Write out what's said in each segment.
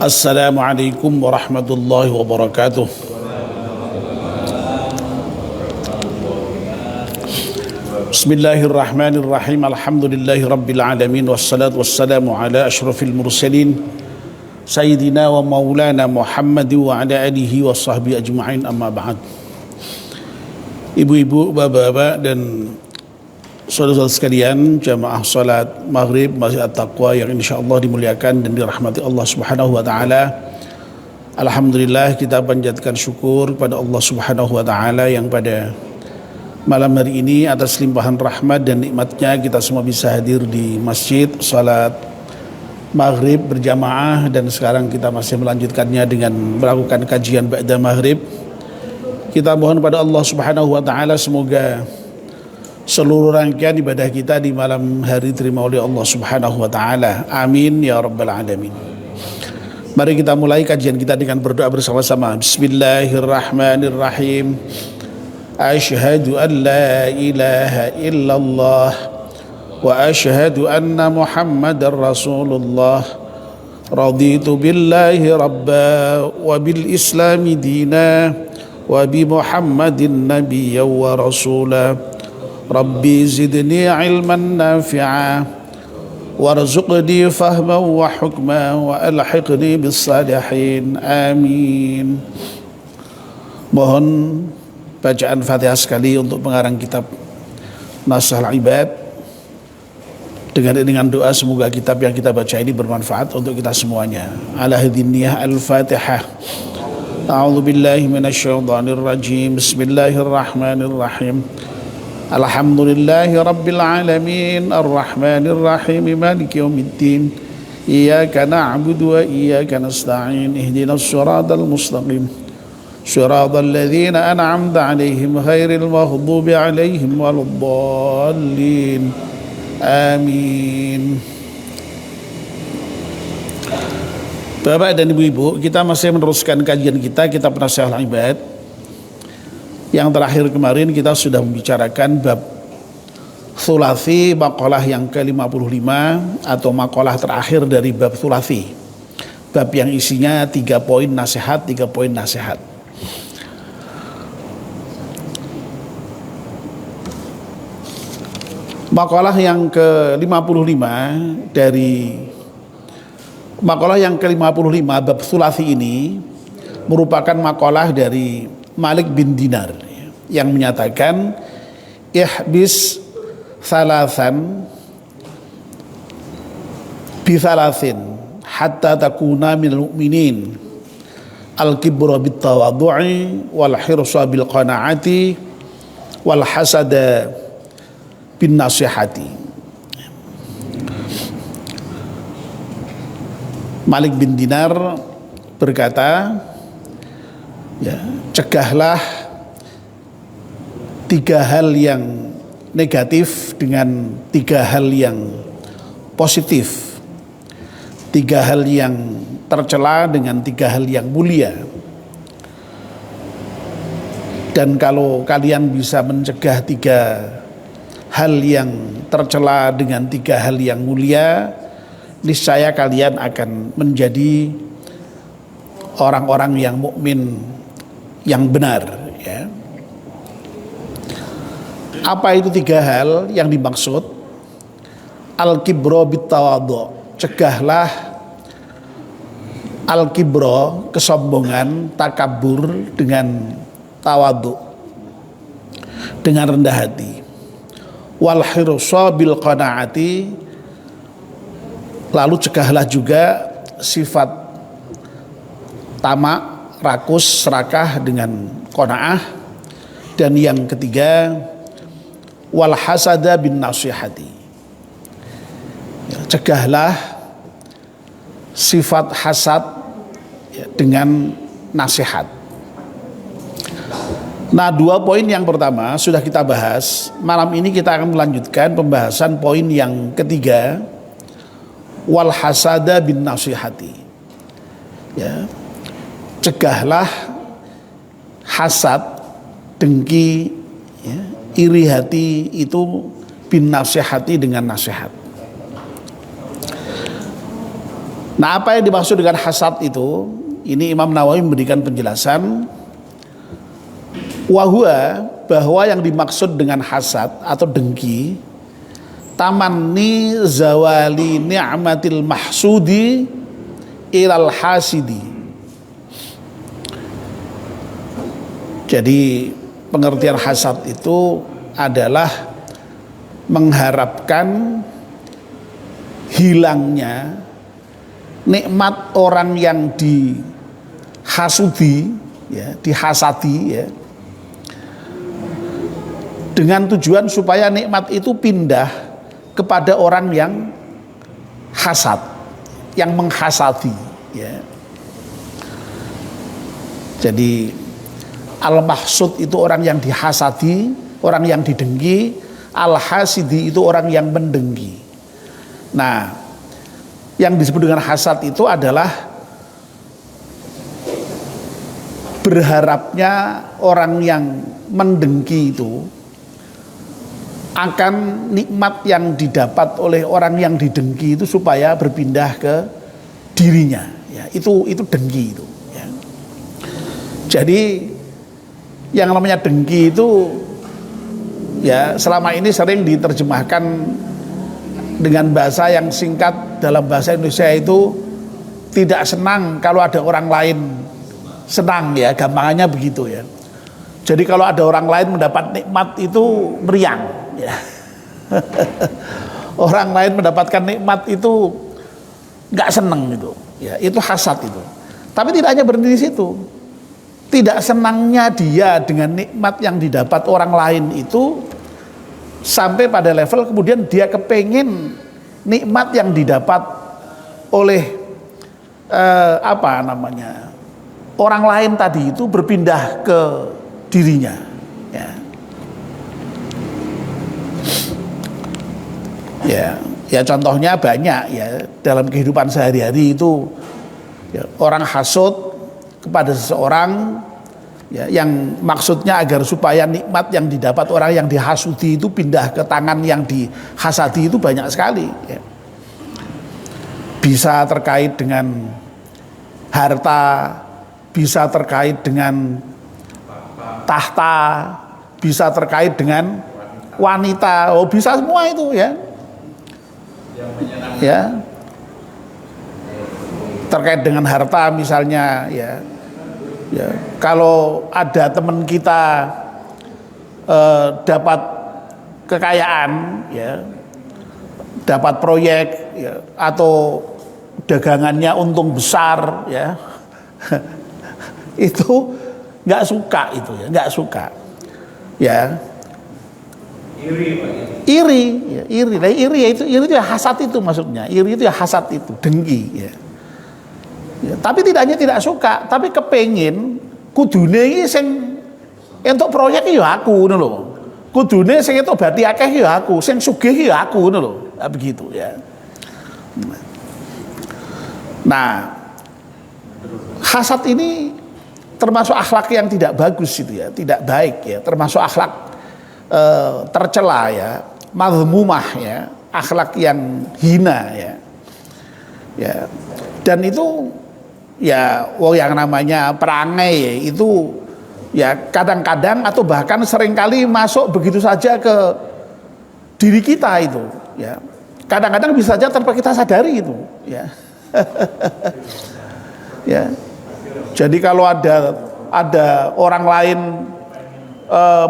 Assalamualaikum warahmatullahi wabarakatuh. Bismillahirrahmanirrahim. Alhamdulillahi rabbil alamin. Wassalatu wassalamu ala ashrafil mursalin Sayyidina wa maulana Muhammad wa ala alihi wa sahbihi ajma'in, amma ba'd. Ibu-ibu, bapak-bapak dan saudara-saudara sekalian, jamaah salat maghrib Masjid At-Taqwa yang insyaallah dimuliakan dan dirahmati Allah Subhanahu wa taala. Alhamdulillah, kita panjatkan syukur kepada Allah Subhanahu wa taala yang pada malam hari ini atas limpahan rahmat dan nikmatnya kita semua bisa hadir di masjid salat maghrib berjamaah, dan sekarang kita masih melanjutkannya dengan melakukan kajian ba'da maghrib. Kita mohon pada Allah Subhanahu wa taala semoga seluruh rangkaian ibadah kita di malam hari terima oleh Allah Subhanahu wa taala. Amin ya rabbal alamin. Mari kita mulai kajian kita dengan berdoa bersama-sama. Bismillahirrahmanirrahim. Asyhadu an la ilaha illallah wa asyhadu anna Muhammadar Rasulullah. Raditu billahi rabba wa bil islami dina wa bi Muhammadin nabiyya wa rasula. Rabbi zidni ilman nafi'a warzuqni fahman wa hukman wa alhiqni bis salihin. Amin. Mohon bacaan Fatihah sekali untuk pengarang kitab Nasrul Ibad dengan doa semoga kitab yang kita baca ini bermanfaat untuk kita semuanya. Ala hadhihi niyyah al-Fatihah. A'udzu billahi minasyaitonir rajim. Bismillahirrahmanirrahim. Alhamdulillahi rabbil alamin, arrahmanir rahim, maliki yaumiddin. Iyyaka na'budu wa iyyaka nasta'in. Ihdinas siratal mustaqim. Siratal ladzina an'amta 'alaihim ghairil maghdubi 'alaihim waladdallin. Amin. Bapak dan Ibu-ibu, kita masih meneruskan kajian kita kitab Nasrul Ibad. Yang terakhir kemarin kita sudah membicarakan bab Thulathi, maqalah yang ke-55 atau maqalah terakhir dari bab Thulathi. Bab yang isinya 3 poin nasihat, 3 poin nasihat. Maqalah yang ke-55 dari maqalah yang ke-55 bab Thulathi ini merupakan maqalah dari Malik bin Dinar yang menyatakan ihbis salasan bi salasin hatta takuna minal mu'minin al-kibra bit tawadhu'i wal hirsa bil qanaati wal hasada bin nasihati. Malik bin Dinar berkata, ya, cegahlah 3 hal yang negatif dengan 3 hal yang positif, 3 hal yang tercela dengan 3 hal yang mulia. Dan kalau kalian bisa mencegah 3 hal yang tercela dengan 3 hal yang mulia, niscaya kalian akan menjadi orang-orang yang mukmin yang benar, ya. Apa itu 3 hal yang dimaksud? Al-kibro bit tawadhu, cegahlah al-kibro, kesombongan, takabur, dengan tawadhu, dengan rendah hati. Wal hirsa bil qanaati, lalu cegahlah juga sifat tamak, rakus, serakah dengan qanaah. Dan yang ketiga, wal hasada bin nasihati, ya, cegahlah sifat hasad, ya, dengan nasihat. Nah, 2 poin yang pertama sudah kita bahas. Malam ini kita akan melanjutkan pembahasan poin yang ketiga, wal hasada bin nasihati, ya, cegahlah hasad, dengki, ya, iri hati itu bin nasihati, dengan nasihat. Nah, apa yang dimaksud dengan hasad itu? Ini Imam Nawawi memberikan penjelasan, wahwa, bahwa yang dimaksud dengan hasad atau dengki, tamanni zawali ni'matil mahsudi ilal hasidi. Jadi pengertian hasad itu adalah mengharapkan hilangnya nikmat orang yang dihasudi, ya, dihasadi, ya, dengan tujuan supaya nikmat itu pindah kepada orang yang hasad, yang menghasadi, ya. Jadi al-mahsud itu orang yang dihasadi, orang yang didengki. Al-hasidi itu orang yang mendengki. Nah, yang disebut dengan hasad itu adalah berharapnya orang yang mendengki itu akan nikmat yang didapat oleh orang yang didengki itu supaya berpindah ke dirinya, ya, itu dengki itu, ya. Jadi yang namanya dengki itu, ya, selama ini sering diterjemahkan dengan bahasa yang singkat dalam bahasa Indonesia itu tidak senang kalau ada orang lain senang, ya, gampangannya begitu, ya. Jadi kalau ada orang lain mendapat nikmat itu meriang, ya. Orang lain mendapatkan nikmat itu nggak seneng gitu, ya, itu hasad itu. Tapi tidak hanya berhenti di situ. Tidak senangnya dia dengan nikmat yang didapat orang lain itu sampai pada level kemudian dia kepengen nikmat yang didapat oleh orang lain tadi itu berpindah ke dirinya, ya. Ya contohnya banyak, ya, dalam kehidupan sehari-hari itu, ya, orang hasud kepada seseorang, ya, yang maksudnya agar supaya nikmat yang didapat orang yang dihasudi itu pindah ke tangan yang dihasadi itu banyak sekali, ya. Bisa terkait dengan harta, bisa terkait dengan tahta, bisa terkait dengan wanita, oh bisa semua itu, ya. Ya, terkait dengan harta misalnya, ya. Ya, kalau ada teman kita dapat kekayaan, ya, dapat proyek, ya, atau dagangannya untung besar, ya, itu nggak suka itu, ya, nggak suka, ya. Iri, ya, iri. Nah, iri itu ya hasad itu maksudnya. Iri itu ya hasad itu, dengki, ya. Ya, tapi tidak hanya tidak suka, tapi kepengin kudune iki sing entuk proyek ya aku, ngono lho. Kudune sing entuk bati akeh ya aku, sing sugih ya aku, ngono lho. Nah, begitu, ya. Nah, hasad ini termasuk akhlak yang tidak bagus itu, ya, tidak baik, ya, termasuk akhlak tercela, ya, mazmumah, ya, akhlak yang hina, ya. Ya. Dan itu, ya, yang namanya perangai itu, ya, kadang-kadang atau bahkan seringkali masuk begitu saja ke diri kita itu, ya. Kadang-kadang bisa saja tanpa kita sadari itu, ya. Ya. Jadi kalau ada orang lain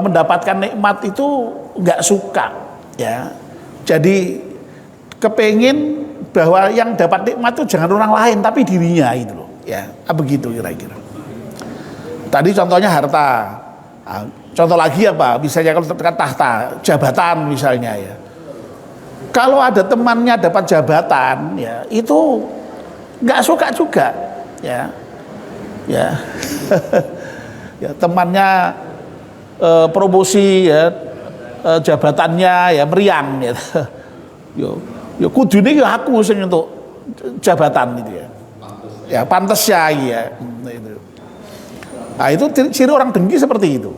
mendapatkan nikmat itu nggak suka, ya. Jadi kepengin bahwa yang dapat nikmat itu jangan orang lain tapi dirinya itu loh, ya, begitu kira-kira. Tadi contohnya harta. Nah, contoh lagi apa? Misalnya kalau terkait tahta, jabatan misalnya, ya. Kalau ada temannya dapat jabatan, ya, itu nggak suka juga, ya. Ya. Ya, temannya promosi, ya, jabatannya, ya, meriang, ya. Yo kudune ya aku sing untuk jabatan itu, ya. Ya pantas ya, ya. Nah, itu ciri orang dengki seperti itu,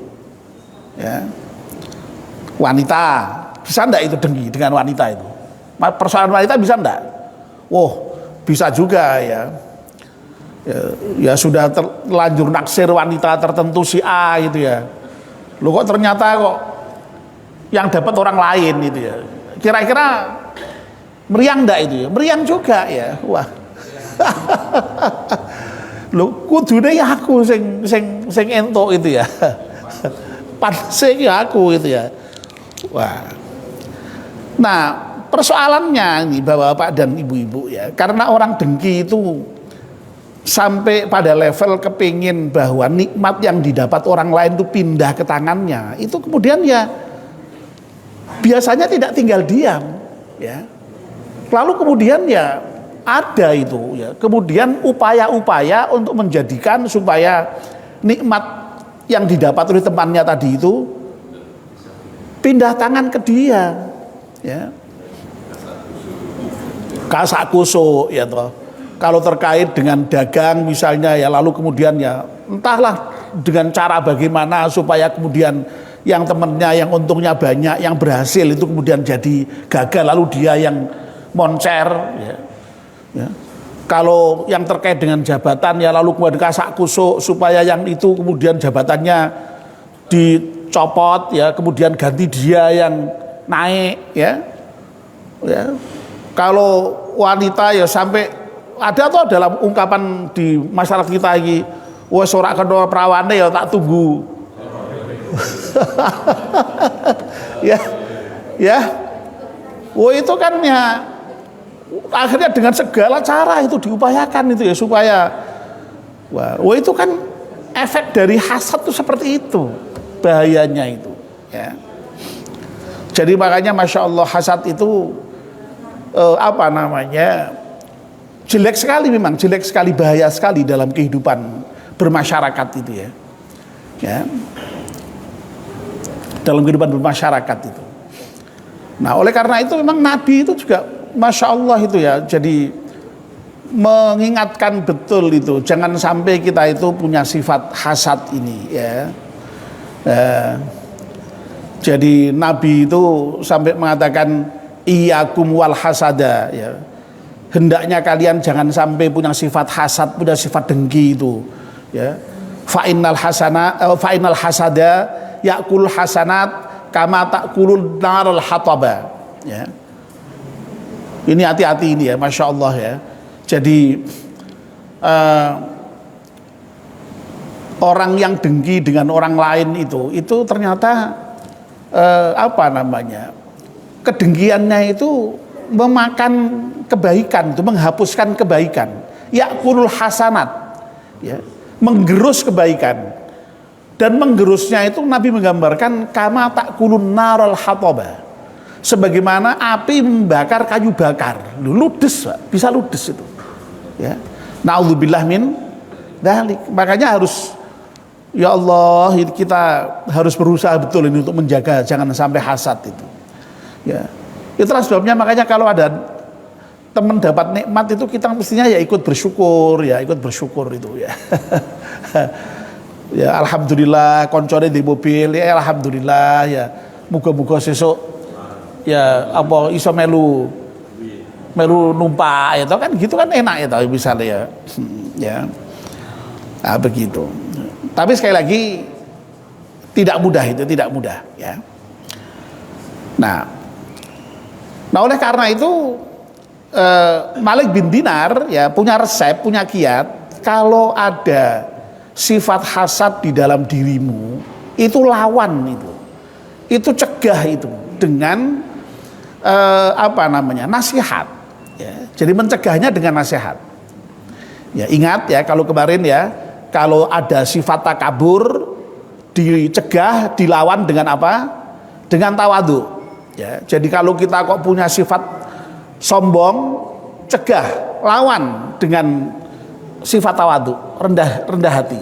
ya. Wanita bisa ndak itu dengki dengan wanita itu? Persoalan wanita bisa ndak? Wah, bisa juga ya. Ya sudah terlanjur naksir wanita tertentu si A gitu ya. Loh kok ternyata kok yang dapat orang lain gitu ya. Kira-kira meriang enggak itu ya? Meriang juga ya. Wah. Loh kudune ya aku sing entuk itu ya. Panse ya aku gitu ya. Wah. Nah, persoalannya ini Bapak-bapak dan ibu-ibu ya, karena orang dengki itu sampai pada level kepingin bahwa nikmat yang didapat orang lain itu pindah ke tangannya, itu kemudian ya biasanya tidak tinggal diam ya, lalu kemudian ya ada itu ya, kemudian upaya-upaya untuk menjadikan supaya nikmat yang didapat oleh temannya tadi itu pindah tangan ke dia ya, kasak kusuk ya toh. Kalau terkait dengan dagang misalnya ya, lalu kemudian ya entahlah dengan cara bagaimana supaya kemudian yang temennya yang untungnya banyak, yang berhasil itu kemudian jadi gagal, lalu dia yang moncer ya. Ya. Kalau yang terkait dengan jabatan ya lalu kemudian kasak kusuk supaya yang itu kemudian jabatannya dicopot ya, kemudian ganti dia yang naik ya. Ya. Kalau wanita ya sampai ada tuh dalam ungkapan di masyarakat kita ini, wes ora kena prawane ya tak tunggu. Ya. Ya. Wah itu kan ya akhirnya dengan segala cara itu diupayakan itu ya supaya wah itu kan efek dari hasad itu seperti itu bahayanya itu ya. Jadi makanya Masya Allah hasad itu jelek sekali, memang jelek sekali, bahaya sekali dalam kehidupan bermasyarakat itu ya. Ya. Dalam kehidupan bermasyarakat itu. Nah, oleh karena itu memang Nabi itu juga Masya Allah itu ya, jadi mengingatkan betul itu, jangan sampai kita itu punya sifat hasad ini ya. Jadi Nabi itu sampai mengatakan iyyakum wal hasada ya. Hendaknya kalian jangan sampai punya sifat hasad, punya sifat dengki itu ya. Fa innal hasada yakul hasanat kama takulun narul hataba ya. Ini hati-hati ini ya, Masya Allah ya. Jadi orang yang dengki dengan orang lain itu ternyata kedengkiannya itu memakan kebaikan, itu menghapuskan kebaikan. Yakulul hasanat ya, menggerus kebaikan. Dan menggerusnya itu Nabi menggambarkan kama takulun narul hataba, sebagaimana api membakar kayu bakar, ludes, bisa ludes itu ya. Na'udzubillah min dzalik. Makanya harus ya Allah, kita harus berusaha betul ini untuk menjaga jangan sampai hasad itu ya. Itulah sebabnya makanya kalau ada teman dapat nikmat itu kita mestinya ya ikut bersyukur itu ya. Ya alhamdulillah koncone di mobil ya, alhamdulillah ya, muga-muga sesuk ya apa iso melu numpak itu kan gitu kan enak ya tahu misalnya ya. Ya. Nah, begitu. Tapi sekali lagi tidak mudah itu, tidak mudah ya. Nah, oleh karena itu Malik bin Dinar ya punya resep, punya kiat, kalau ada sifat hasad di dalam dirimu itu lawan itu cegah itu dengan nasihat ya. Jadi mencegahnya dengan nasihat ya. Ingat ya, kalau kemarin ya, kalau ada sifat takabur dicegah, dilawan dengan apa? Dengan tawadhu ya. Jadi kalau kita kok punya sifat sombong, cegah, lawan dengan sifat tawadhu, rendah hati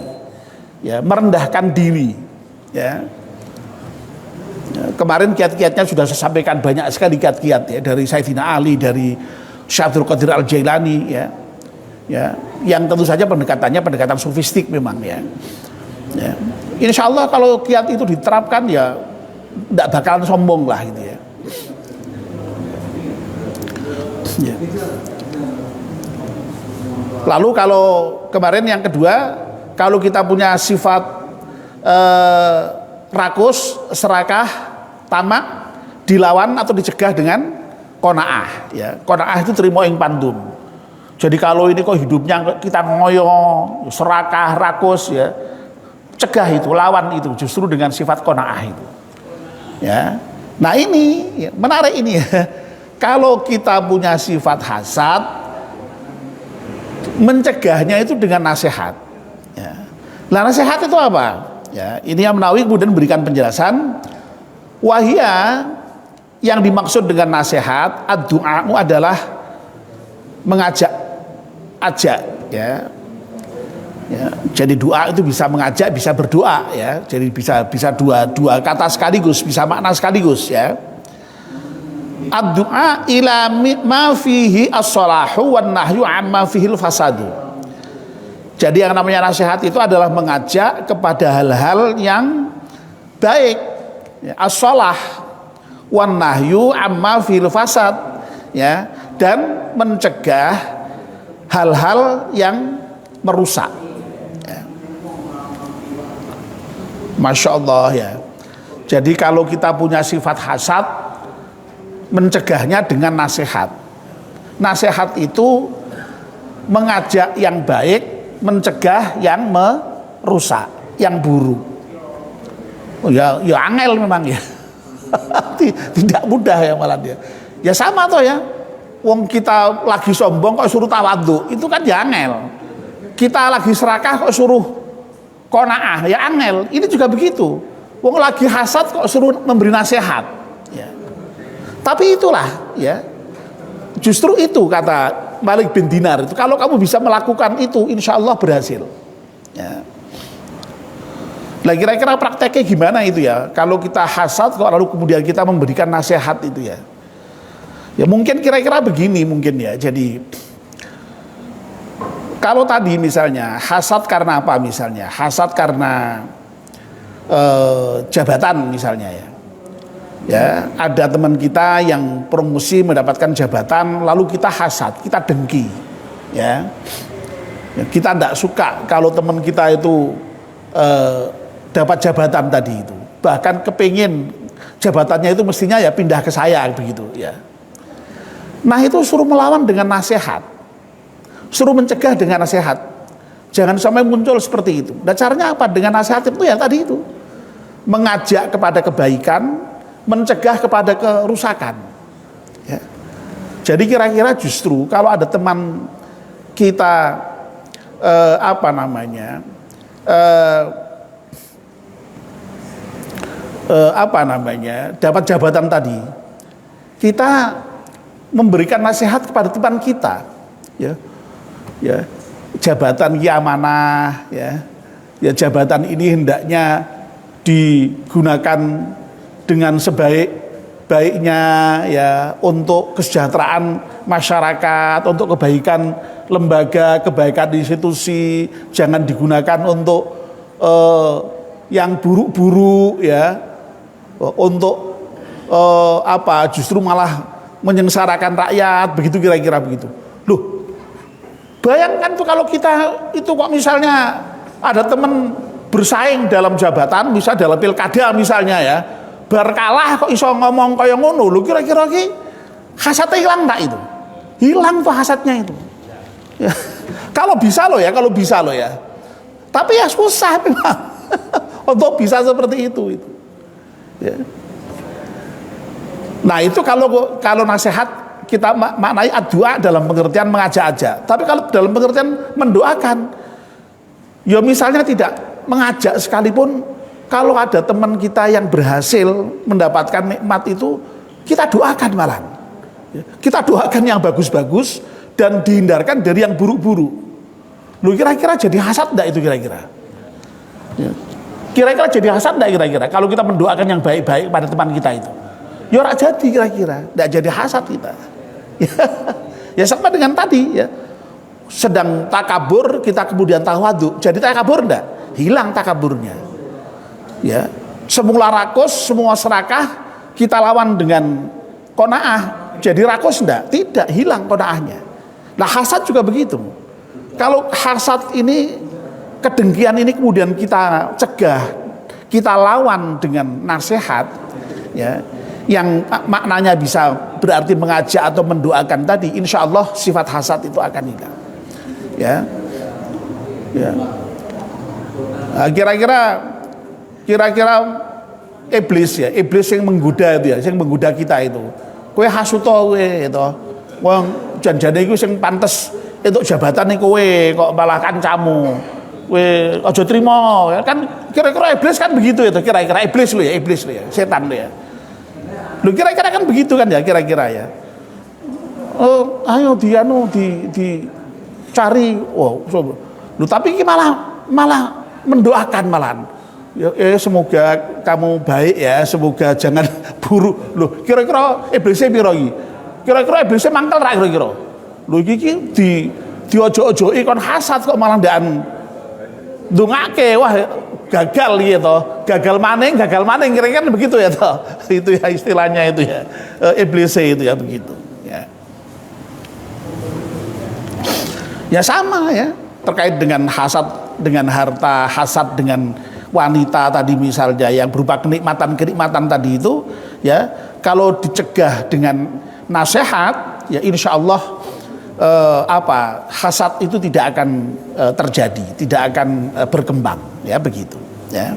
ya, merendahkan diri ya. Kemarin kiat-kiatnya sudah saya sampaikan, banyak sekali kiat-kiat ya, dari Sayyidina Ali, dari Syekh Abdul Qadir Al-Jailani ya. Ya, yang tentu saja pendekatannya pendekatan sofistik memang ya. Ya. Insya Allah kalau kiat itu diterapkan ya tidak bakalan sombong lah gitu ya. Ya. Lalu kalau kemarin yang kedua, kalau kita punya sifat rakus, serakah, tamak, dilawan atau dicegah dengan qanaah, ya. Qanaah itu terima ing pandum. Jadi kalau ini kok hidupnya kita ngoyo, serakah, rakus, ya, cegah itu, lawan itu justru dengan sifat qanaah itu. Ya. Nah ini ya, menarik ini ya. Kalau kita punya sifat hasad, mencegahnya itu dengan nasihat. Ya. Nah nasihat itu apa? Ya, ini yang Nawawi kemudian berikan penjelasan. Wahia, yang dimaksud dengan nasihat, ad-du'a'u adalah mengajak, ya. Ya, jadi doa itu bisa mengajak, bisa berdoa, ya. Jadi bisa dua kata sekaligus, bisa makna sekaligus, ya. Ad-du'a ila ma fihi as-salahu wan nahyu amma fihi al-fasadu. Jadi yang namanya nasihat itu adalah mengajak kepada hal-hal yang baik, ya, as-salah wan nahyu amma fihi al-fasad, ya, dan mencegah hal-hal yang merusak. Masya Allah, ya. Jadi kalau kita punya sifat hasad, mencegahnya dengan nasihat. Nasihat itu mengajak yang baik, mencegah yang merusak, yang buruk. Oh, ya angel memang ya. Tidak mudah ya malah dia. Ya sama toh ya. Wong kita lagi sombong kok suruh tawadhu, itu kan ya angel. Kita lagi serakah kok suruh qanaah, ya angel. Ini juga begitu. Wong lagi hasad kok suruh memberi nasihat, ya. Tapi itulah, ya, justru itu kata Malik bin Dinar itu, kalau kamu bisa melakukan itu insya Allah berhasil, ya. Nah kira-kira prakteknya gimana itu ya, kalau kita hasad kok lalu kemudian kita memberikan nasihat itu ya. Ya mungkin kira-kira begini mungkin ya. Jadi kalau tadi misalnya hasad karena apa, misalnya hasad karena jabatan misalnya, ya. Ya, ada teman kita yang promosi mendapatkan jabatan, lalu kita hasad, kita dengki, ya. Ya, kita tidak suka kalau teman kita itu dapat jabatan tadi itu, bahkan kepingin jabatannya itu mestinya ya pindah ke saya begitu, ya. Nah itu suruh melawan dengan nasihat, suruh mencegah dengan nasihat, jangan sampai muncul seperti itu. Dan caranya apa? Dengan nasihat itu ya tadi itu, mengajak kepada kebaikan, mencegah kepada kerusakan, ya. Jadi kira-kira justru kalau ada teman kita dapat jabatan tadi, kita memberikan nasihat kepada teman kita, ya, ya, jabatan amanah, ya, ya, jabatan ini hendaknya digunakan dengan sebaik-baiknya, ya, untuk kesejahteraan masyarakat, untuk kebaikan lembaga, kebaikan institusi, jangan digunakan untuk yang buruk-buruk, ya, untuk justru malah menyengsarakan rakyat, begitu kira-kira begitu. Loh, bayangkan tuh kalau kita itu kok misalnya ada teman bersaing dalam jabatan, bisa dalam pilkada misalnya, ya, berkalah kok iso ngomong kaya ngono, lu kira-kira ki hasadnya hilang tak itu? Hilang tuh hasadnya itu. Ya. Kalau bisa loh ya. Tapi ya susah memang untuk bisa seperti itu. Ya. Nah itu kalau nasihat kita maknai ad-du'a dalam pengertian mengajak-ajak. Tapi kalau dalam pengertian mendoakan, ya misalnya tidak mengajak sekalipun, kalau ada teman kita yang berhasil mendapatkan nikmat itu, kita doakan malah. Kita doakan yang bagus-bagus dan dihindarkan dari yang buruk-buruk. Lu kira-kira jadi hasad enggak itu kira-kira? Ya. Kira-kira jadi hasad enggak kira-kira kalau kita mendoakan yang baik-baik pada teman kita itu? Ya ora jadi kira-kira, enggak jadi hasad kita. Ya sama dengan tadi, ya. Sedang takabur kita kemudian tawadhu, jadi takabur enggak? Hilang takaburnya. Ya, semula rakus, semua serakah kita lawan dengan qanaah, jadi rakus enggak? Tidak, hilang qanaahnya. Nah hasad juga begitu. kalau hasad ini, kedengkian ini kemudian kita cegah, kita lawan dengan nasihat, ya, yang maknanya bisa berarti mengajak atau mendoakan tadi, insya Allah sifat hasad itu akan hilang. Ya, ya. Nah, kira-kira iblis ya, iblis yang menggoda itu ya, yang menggoda kita itu. Kowe hasut kowe itu, wong janjane iku sing pantes entuk jabatan kowe kok malah kancamu. Kowe aja trimo kan, kira-kira iblis kan begitu itu, kira-kira iblis lo ya, setan lo ya. Lu kira-kira kan begitu kan ya, kira-kira ya. Oh, ayo dicari. Oh, lu tapi malah mendoakan malahan. Ya, semoga kamu baik ya, semoga jangan buruk. Loh, kira-kira iblisnya piro iki? Kira-kira iblisnya mangkel ra kira-kira? Lho iki diojo-ojoi kon hasad kok malah ndak ndongake, wah gagal gitu, gagal maning kira-kira begitu ya toh. Itu ya istilahnya itu ya, iblisnya itu ya begitu ya. Ya sama ya, terkait dengan hasad dengan harta, hasad dengan wanita tadi misalnya yang berupa kenikmatan tadi itu ya, kalau dicegah dengan nasihat ya insya Allah hasad itu tidak akan terjadi, tidak akan berkembang ya begitu ya.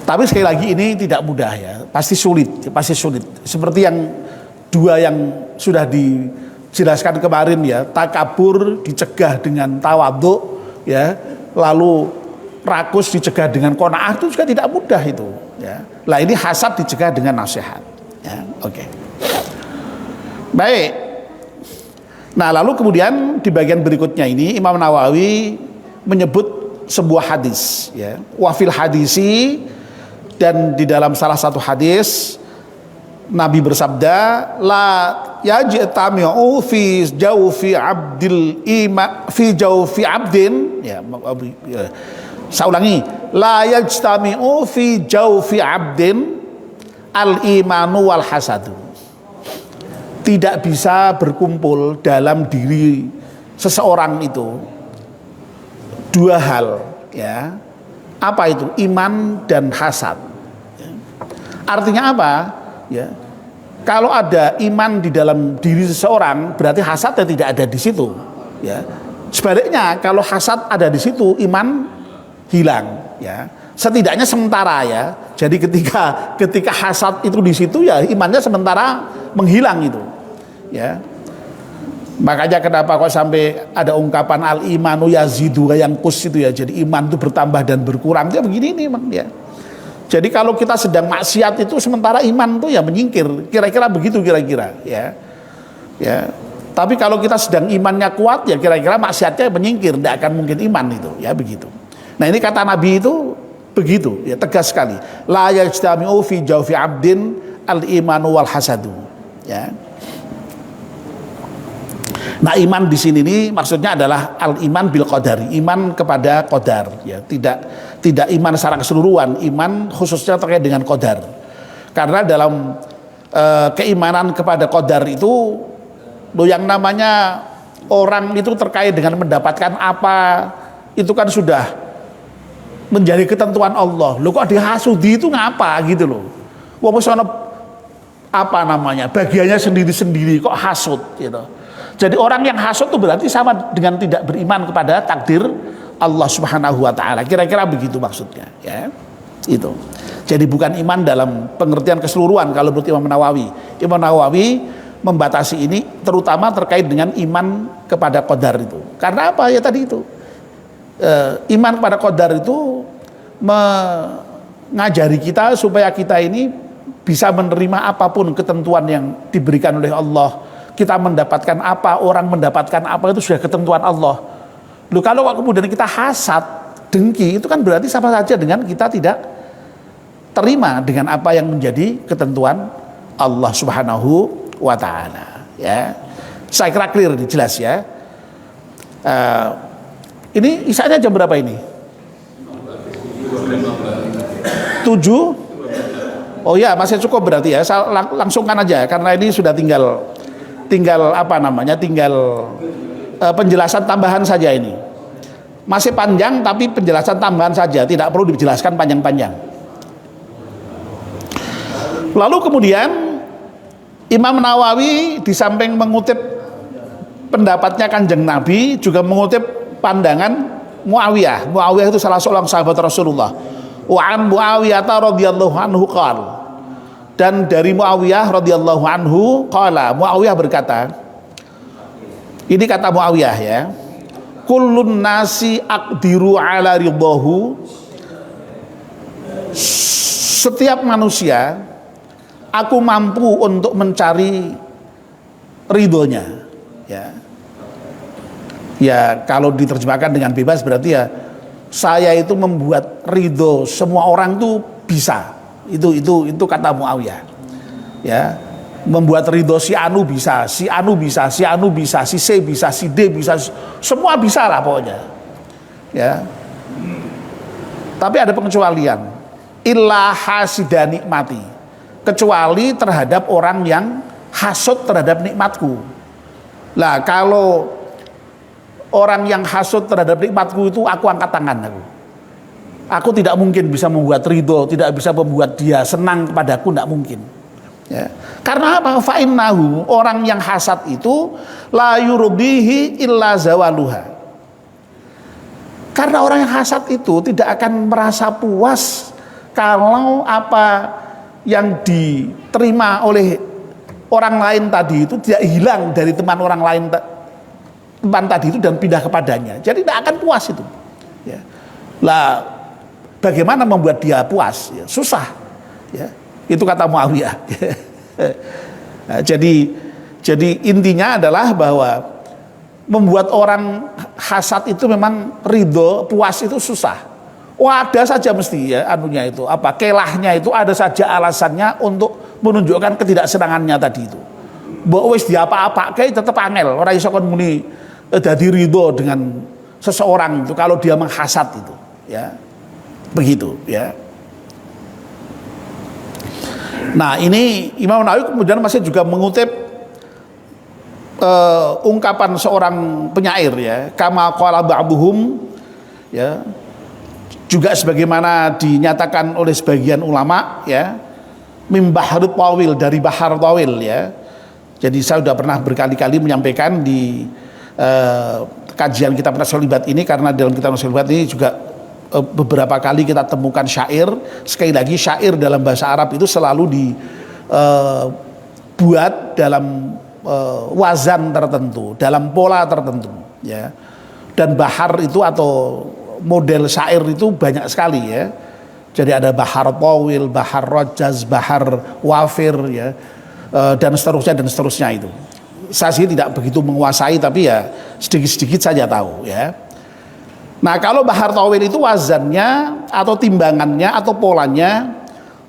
Tapi sekali lagi ini tidak mudah ya, pasti sulit seperti yang dua yang sudah dijelaskan kemarin ya, takabur dicegah dengan tawadhu ya, lalu rakus dicegah dengan qanaah, itu juga tidak mudah itu ya. Lah ini hasad dicegah dengan nasihat ya. Oke. Baik. Nah, lalu kemudian di bagian berikutnya ini Imam Nawawi menyebut sebuah hadis ya, wafil hadisi, dan di dalam salah satu hadis Nabi bersabda, la yajtami'u fi jawfi abdil ima fi jawfi abdin ya, saya ulangi, la yajtami'u fi jawfi abdin al-imanu wal hasadu. Tidak bisa berkumpul dalam diri seseorang itu dua hal ya. Apa itu? Iman dan hasad. Artinya apa? Ya. Kalau ada iman di dalam diri seseorang, berarti hasadnya tidak ada di situ ya. Sebaliknya kalau hasad ada di situ, iman hilang ya, setidaknya sementara ya. Jadi ketika hasad itu di situ ya, imannya sementara menghilang itu ya. Makanya kenapa kok sampai ada ungkapan al imanu yazidu yang kus itu ya, jadi iman itu bertambah dan berkurang ya, begini nih memang ya. Jadi kalau kita sedang maksiat itu sementara iman itu ya menyingkir, kira-kira begitu kira-kira ya. Ya. Tapi kalau kita sedang imannya kuat ya kira-kira maksiatnya menyingkir, tidak akan mungkin iman itu ya begitu. Nah ini kata Nabi itu begitu ya, tegas sekali. La yajtami'u fi jawfi abdin al-imanu wal hasadu ya. Nah iman di sini ini maksudnya adalah al-iman bil qadari, iman kepada qadar ya, tidak iman secara keseluruhan, iman khususnya terkait dengan qadar. Karena dalam keimanan kepada qadar itu yang namanya orang itu terkait dengan mendapatkan apa itu kan sudah menjadi ketentuan Allah. Loh kok dihasudi itu ngapa gitu loh. Wong wis ana apa namanya? Bagiannya sendiri-sendiri kok hasud gitu. Jadi orang yang hasud itu berarti sama dengan tidak beriman kepada takdir Allah Subhanahu wa taala. Kira-kira begitu maksudnya ya. Itu. Jadi bukan iman dalam pengertian keseluruhan kalau menurut Imam Nawawi. Imam Nawawi membatasi ini terutama terkait dengan iman kepada qadar itu. Karena apa ya tadi itu? Iman kepada qadar itu mengajari kita supaya kita ini bisa menerima apapun ketentuan yang diberikan oleh Allah. Kita mendapatkan apa, orang mendapatkan apa, itu sudah ketentuan Allah. Loh kalau kemudian kita hasad, dengki, itu kan berarti sama saja dengan kita tidak terima dengan apa yang menjadi ketentuan Allah Subhanahu wa ta'ala ya. Saya kira clear, jelas ya. Ini isanya jam berapa ini? 7? Oh ya, masih cukup berarti ya. Saya langsungkan aja karena ini sudah tinggal apa namanya? Tinggal penjelasan tambahan saja ini. Masih panjang tapi penjelasan tambahan saja, tidak perlu dijelaskan panjang-panjang. Lalu kemudian Imam Nawawi di samping mengutip pendapatnya Kanjeng Nabi juga mengutip pandangan Muawiyah. Muawiyah itu salah seorang sahabat Rasulullah. Wa an Muawiyah radhiyallahu anhu qala. Dan dari Muawiyah radhiyallahu anhu qala, Muawiyah berkata, ini kata Muawiyah ya, kullun nasi aqdiru ala ridahu, setiap manusia aku mampu untuk mencari ridhonya ya. Ya kalau diterjemahkan dengan bebas berarti ya saya itu membuat ridho semua orang tuh bisa. Itu kata Muawiyah ya, membuat ridho si Anu bisa, si Anu bisa, si Anu bisa, si C bisa, si D bisa, semua bisa lah pokoknya ya. Tapi ada pengecualian, illa hasida nikmati, kecuali terhadap orang yang hasud terhadap nikmatku. Lah kalau orang yang hasud terhadap nikmatku itu aku angkat tangan aku tidak mungkin bisa membuat ridho, tidak bisa membuat dia senang kepadaku, tidak mungkin ya. Karena apa? Fa'innahu, orang yang hasad itu la yurdihi illa zawaluha, karena orang yang hasad itu tidak akan merasa puas kalau apa yang diterima oleh orang lain tadi itu tidak hilang dari teman orang lain teman tadi itu dan pindah kepadanya, jadi tidak akan puas itu ya. Lah bagaimana membuat dia puas ya, susah ya, itu kata Muawiyah. Nah, jadi intinya adalah bahwa membuat orang hasad itu memang ridho puas itu susah. Wah, ada saja mesti ya anunya itu apa kelahnya itu ada saja alasannya untuk menunjukkan ketidaksenangannya tadi itu. Mbok wis diapa-apa kayak tetap angel, ora iso kon muni dadi ridho dengan seseorang itu kalau dia menghasad itu ya. Begitu ya. Nah ini Imam Nawawi kemudian masih juga mengutip ungkapan seorang penyair ya, kama qala ba'duhum ya, juga sebagaimana dinyatakan oleh sebagian ulama ya, mim bahrut tawil, dari bahar tawil ya. Jadi saya sudah pernah berkali-kali menyampaikan di kajian kitab Nasrul Ibad ini, karena dalam kitab Nasrul Ibad ini juga beberapa kali kita temukan syair. Sekali lagi syair dalam bahasa Arab itu selalu dibuat dalam wazan tertentu, dalam pola tertentu ya. Dan bahar itu atau model syair itu banyak sekali ya. Jadi ada bahar tawil, bahar rojaz, bahar wafir ya, dan seterusnya itu. Saya sih tidak begitu menguasai, tapi ya sedikit-sedikit saja tahu ya. Nah kalau bahar tawil itu wazannya atau timbangannya atau polanya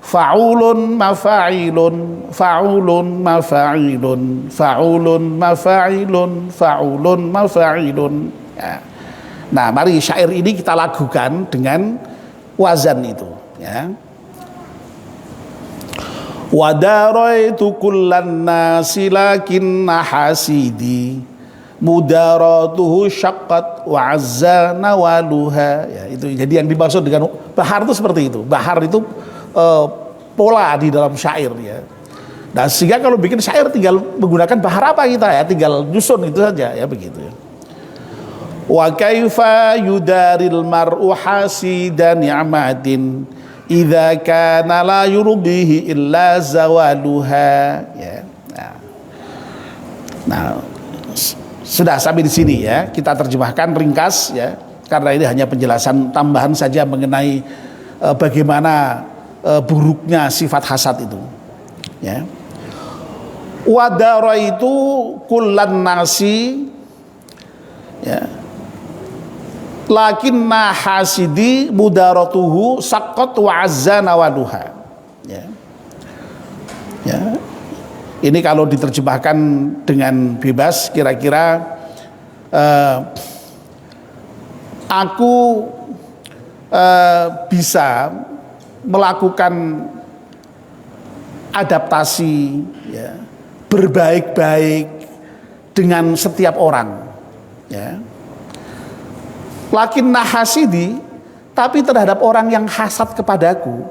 fa'ulun mafa'ilun, fa'ulun mafa'ilun, fa'ulun mafa'ilun, fa'ulun mafa'ilun ya. Nah mari syair ini kita lakukan dengan wazan itu ya. Wadaraitu kullan nasi lakinna hasidi mudaratuhu syaqqat wa azza nawaluha ya. Itu jadi yang dimaksud dengan bahar itu seperti itu. Bahar itu pola di dalam syair ya. Nah sehingga kalau bikin syair tinggal menggunakan bahar apa kita ya, tinggal nyusun itu saja ya, begitu ya. Wa kaifa yudaril mar'u hasidan ni'matin idza kana la yurdihi illa zawaluha ya. Nah sudah sampai di sini ya, kita terjemahkan ringkas ya, karena ini hanya penjelasan tambahan saja mengenai bagaimana buruknya sifat hasad itu ya. Wadara itu kullan nasi ya, lakinna hasidi mudaratuhu saqqat wa azza nawaluha ya. Ya. Ini kalau diterjemahkan dengan bebas kira-kira aku bisa melakukan adaptasi ya, berbaik-baik dengan setiap orang Ya. Lakin nahasidi, tapi terhadap orang yang hasad kepadaku,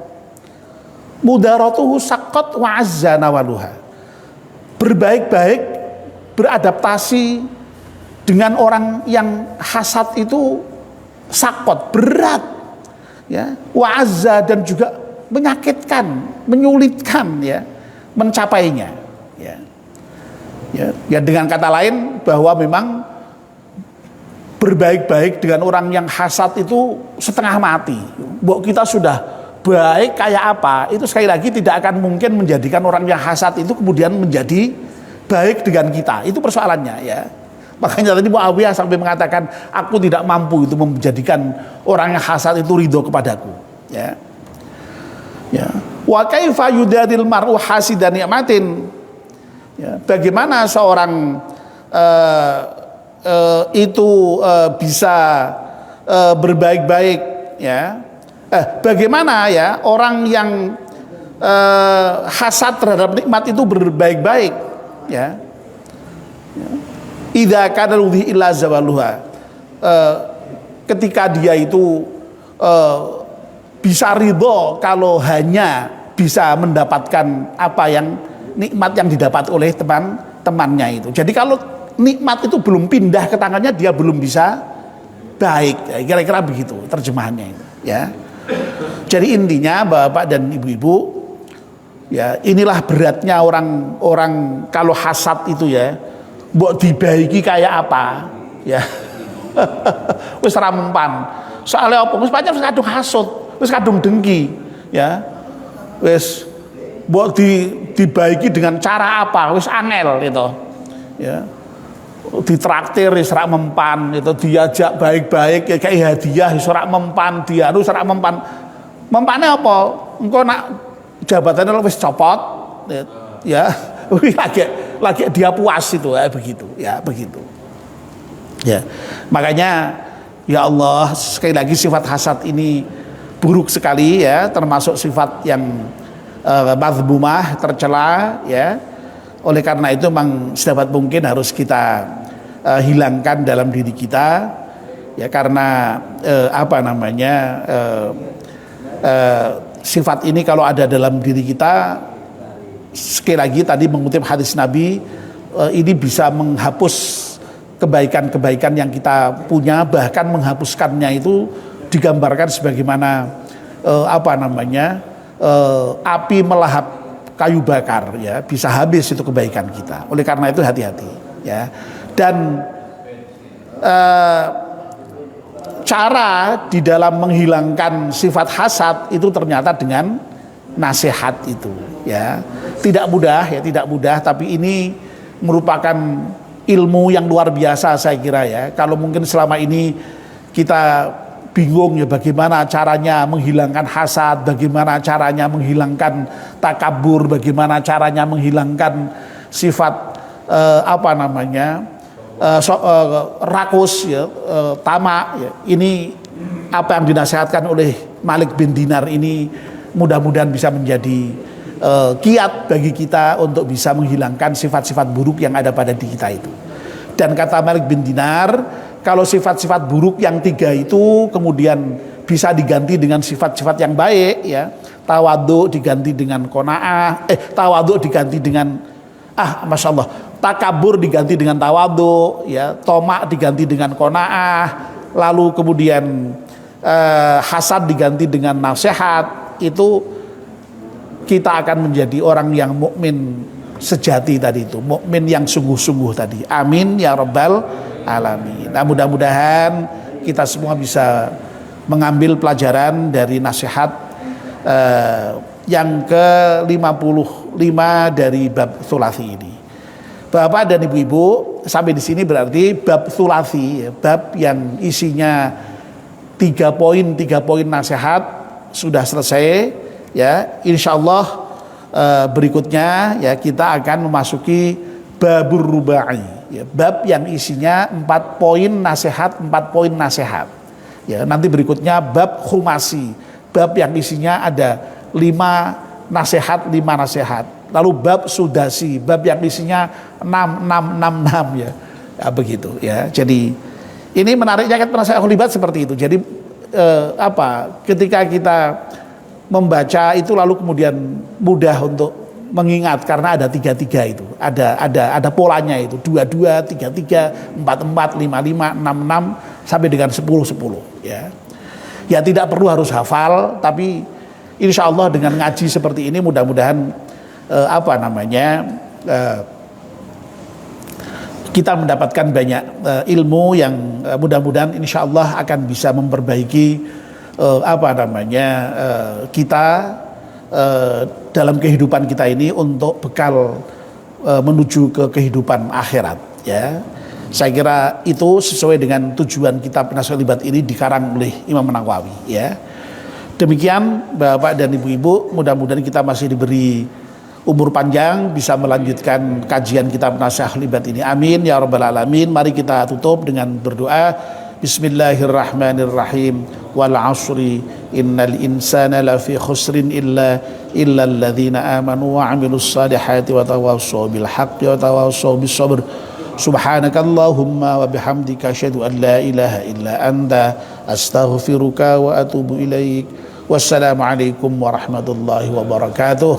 mudaratuhu saqqat wa azza nawaluha. Berbaik-baik, beradaptasi dengan orang yang hasad itu saqqat, berat, ya, wa azza, dan juga menyakitkan, menyulitkan, ya, mencapainya, ya. Ya, dengan kata lain bahwa memang berbaik-baik dengan orang yang hasad itu setengah mati. Mbok kita sudah baik kayak apa, itu sekali lagi tidak akan mungkin menjadikan orang yang hasad itu kemudian menjadi baik dengan kita. Itu persoalannya, ya. Makanya tadi Muawiyah sampai mengatakan, aku tidak mampu itu menjadikan orang yang hasad itu ridho kepadaku, ya. Ya. Wa kaifa yudadil mar'u hasidan ni'matin. Ya, bagaimana seorang itu bisa berbaik-baik, ya. Bagaimana ya orang yang hasad terhadap nikmat itu berbaik-baik, ya. Idza kana ludhi illa zawaluha. Ketika dia itu bisa ridho kalau hanya bisa mendapatkan apa yang nikmat yang didapat oleh teman-temannya itu. Jadi kalau nikmat itu belum pindah ke tangannya, dia belum bisa baik. Ya, kira-kira begitu terjemahannya itu, ya. Jadi intinya Bapak dan Ibu-ibu, ya, inilah beratnya orang kalau hasad itu, ya. Mbok dibaiki kayak apa, ya. Wis ra mempan. Soalnya apa? Wis pancen wis kadung hasud, wis kadung dengki, ya. Wis mbok dibaiki dengan cara apa, wis angel gitu, ya. Ditraktir wis ora mempan, itu diajak baik-baik ya, kayak hadiah wis ora mempan, dia harus ora mempan. Mempane apa? Engko nak jabatannya wis copot, ya. lagi dia puas itu, ya, begitu, ya, begitu. Ya. Makanya ya Allah, sekali lagi sifat hasad ini buruk sekali, ya, termasuk sifat yang mazmumah, tercela, ya. Oleh karena itu memang sedapat mungkin harus kita hilangkan dalam diri kita, ya, karena sifat ini kalau ada dalam diri kita, sekali lagi tadi mengutip hadis Nabi, ini bisa menghapus kebaikan-kebaikan yang kita punya, bahkan menghapuskannya itu digambarkan sebagaimana api melahap kayu bakar, ya, bisa habis itu kebaikan kita. Oleh karena itu hati-hati, ya. Dan cara di dalam menghilangkan sifat hasad itu ternyata dengan nasihat itu, ya. Tidak mudah, ya, tidak mudah, tapi ini merupakan ilmu yang luar biasa saya kira, ya. Kalau mungkin selama ini kita bingung, ya, bagaimana caranya menghilangkan hasad, bagaimana caranya menghilangkan takabur, bagaimana caranya menghilangkan sifat rakus, ya, tamak, ya. Ini apa yang dinasihatkan oleh Malik bin Dinar ini mudah-mudahan bisa menjadi kiat bagi kita untuk bisa menghilangkan sifat-sifat buruk yang ada pada diri kita itu. Dan kata Malik bin Dinar, kalau sifat-sifat buruk yang 3 itu kemudian bisa diganti dengan sifat-sifat yang baik, ya. Tawadhu diganti dengan qanaah, tawadhu diganti dengan Masya Allah, takabur diganti dengan tawadhu, ya, tomak diganti dengan qanaah, lalu kemudian hasad diganti dengan nasihat. Itu kita akan menjadi orang yang mukmin sejati tadi itu, mukmin yang sungguh-sungguh tadi. Amin ya rabbal alamin. Nah, mudah-mudahan kita semua bisa mengambil pelajaran dari nasihat yang ke-55 dari bab tsulasi ini. Bapak dan Ibu-ibu, sampai di sini berarti bab tsulasi, ya, bab yang isinya 3 poin nasihat sudah selesai, ya. Insyaallah berikutnya, ya, kita akan memasuki babur rubai, ya, bab yang isinya 4 poin nasihat, 4 poin nasihat, ya. Nanti berikutnya bab khumasi, bab yang isinya ada 5 nasihat, 5 nasihat. Lalu bab sudasi, bab yang isinya 6, ya, begitu, ya. Jadi Ini menariknya kan penasihat ahli bait seperti itu. Jadi ketika kita membaca itu lalu kemudian mudah untuk mengingat karena ada 33 itu. Ada polanya itu. 22, 33, 44, 55, 66 sampai dengan 10 ya. Ya tidak perlu harus hafal, tapi insya Allah dengan ngaji seperti ini mudah-mudahan kita mendapatkan banyak ilmu yang mudah-mudahan insya Allah akan bisa memperbaiki kita dalam kehidupan kita ini untuk bekal menuju ke kehidupan akhirat ya. Saya kira itu sesuai dengan tujuan kitab Nasihat Ahli Bait ini dikarang oleh Imam Nawawi ya. Demikian Bapak dan Ibu-ibu, mudah-mudahan kita masih diberi umur panjang bisa melanjutkan kajian kitab Nasihat Ahli Bait ini. Amin ya rabbal alamin. Mari kita tutup dengan berdoa. Bismillahirrahmanirrahim. Wal 'ashri innal insana lafi khusrin illa alladzina amanu wa 'amilus salihati wa tawassaw bil haqqi wa tawassaw bis sabr. Subhanakallahumma wa bihamdika asyhadu an la ilaha illa anta astaghfiruka wa atubu ilaik. Wassalamualaikum warahmatullahi wabarakatuh.